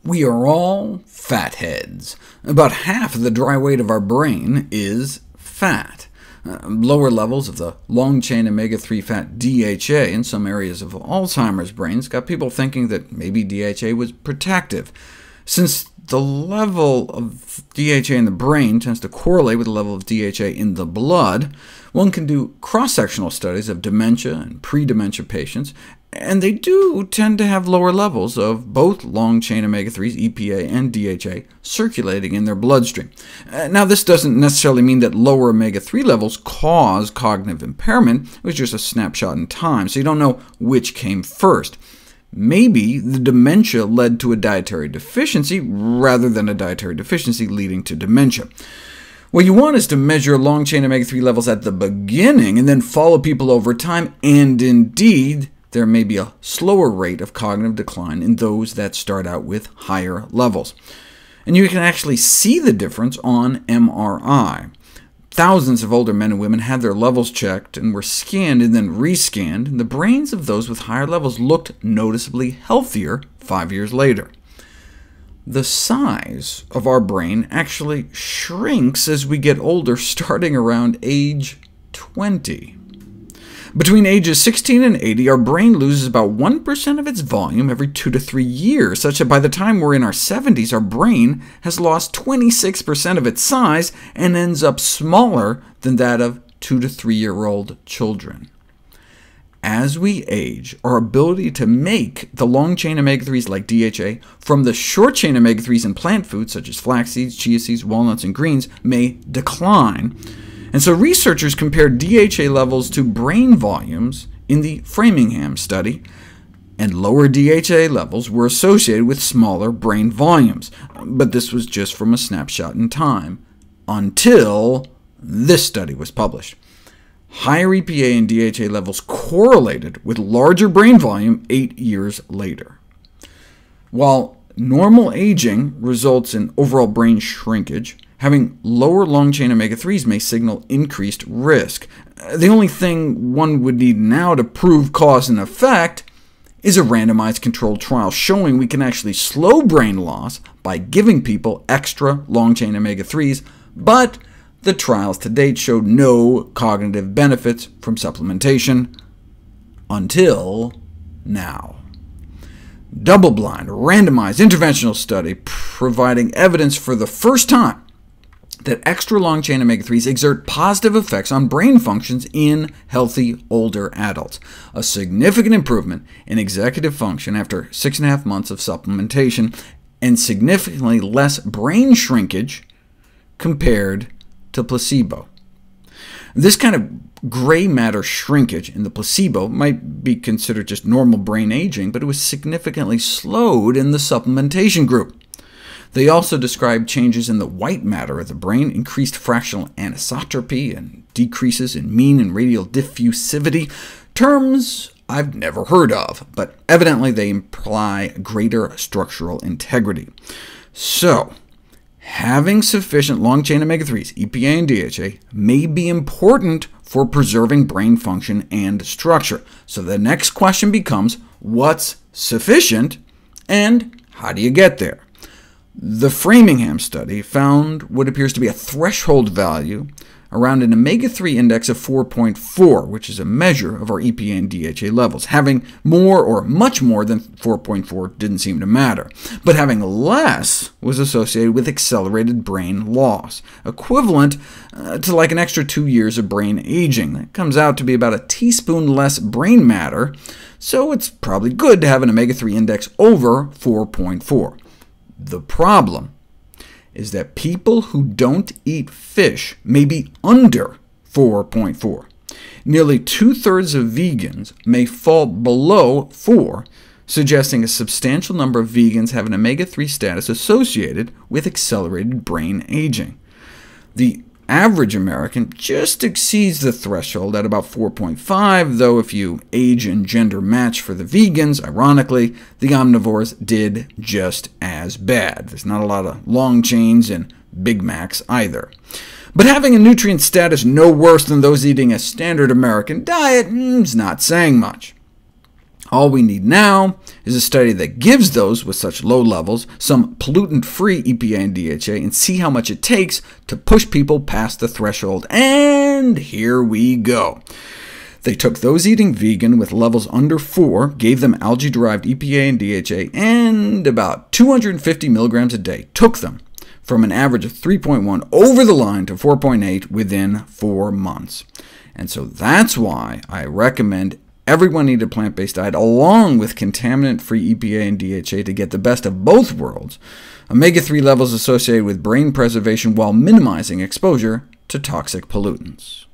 We are all fatheads. About half of the dry weight of our brain is fat. Lower levels of the long-chain omega-3 fat DHA in some areas of Alzheimer's brains got people thinking that maybe DHA was protective. Since the level of DHA in the brain tends to correlate with the level of DHA in the blood, one can do cross-sectional studies of dementia and pre-dementia patients, and they do tend to have lower levels of both long-chain omega-3s, EPA, and DHA circulating in their bloodstream. Now, this doesn't necessarily mean that lower omega-3 levels cause cognitive impairment. It was just a snapshot in time, so you don't know which came first. Maybe the dementia led to a dietary deficiency, rather than a dietary deficiency leading to dementia. What you want is to measure long-chain omega-3 levels at the beginning, and then follow people over time, and indeed, there may be a slower rate of cognitive decline in those that start out with higher levels. And you can actually see the difference on MRI. Thousands of older men and women had their levels checked and were scanned and then rescanned, and the brains of those with higher levels looked noticeably healthier 5 years later. The size of our brain actually shrinks as we get older, starting around age 20. Between ages 16 and 80, our brain loses about 1% of its volume every 2 to 3 years, such that by the time we're in our 70s, our brain has lost 26% of its size and ends up smaller than that of 2 to 3-year-old children. As we age, our ability to make the long-chain omega-3s like DHA from the short-chain omega-3s in plant foods, such as flax seeds, chia seeds, walnuts, and greens, may decline. And so researchers compared DHA levels to brain volumes in the Framingham study, and lower DHA levels were associated with smaller brain volumes. But this was just from a snapshot in time, until this study was published. Higher EPA and DHA levels correlated with larger brain volume 8 years later. While normal aging results in overall brain shrinkage, having lower long-chain omega-3s may signal increased risk. The only thing one would need now to prove cause and effect is a randomized controlled trial showing we can actually slow brain loss by giving people extra long-chain omega-3s, but the trials to date showed no cognitive benefits from supplementation until now. Double-blind, randomized interventional study providing evidence for the first time that extra long-chain omega-3s exert positive effects on brain functions in healthy older adults, a significant improvement in executive function after 6.5 months of supplementation, and significantly less brain shrinkage compared to placebo. This kind of gray matter shrinkage in the placebo might be considered just normal brain aging, but it was significantly slowed in the supplementation group. They also described changes in the white matter of the brain, increased fractional anisotropy, and decreases in mean and radial diffusivity, terms I've never heard of, but evidently they imply greater structural integrity. So, having sufficient long-chain omega-3s, EPA and DHA, may be important for preserving brain function and structure. So the next question becomes, what's sufficient, and how do you get there? The Framingham study found what appears to be a threshold value around an omega-3 index of 4.4, which is a measure of our EPA and DHA levels. Having more or much more than 4.4 didn't seem to matter, but having less was associated with accelerated brain loss, equivalent to like an extra 2 years of brain aging. That comes out to be about a teaspoon less brain matter, so it's probably good to have an omega-3 index over 4.4. The problem is that people who don't eat fish may be under 4.4. Nearly 2/3 of vegans may fall below 4, suggesting a substantial number of vegans have an omega-3 status associated with accelerated brain aging. The average American just exceeds the threshold at about 4.5, though if you age and gender match for the vegans, ironically, the omnivores did just as bad. There's not a lot of long chains and Big Macs either. But having a nutrient status no worse than those eating a standard American diet is not saying much. All we need now is a study that gives those with such low levels some pollutant-free EPA and DHA, and see how much it takes to push people past the threshold. And here we go. They took those eating vegan with levels under 4, gave them algae-derived EPA and DHA, and about 250 milligrams a day, took them from an average of 3.1 over the line to 4.8 within 4 months. And so that's why I recommend everyone eat a plant-based diet along with contaminant-free EPA and DHA to get the best of both worlds, omega-3 levels associated with brain preservation while minimizing exposure to toxic pollutants.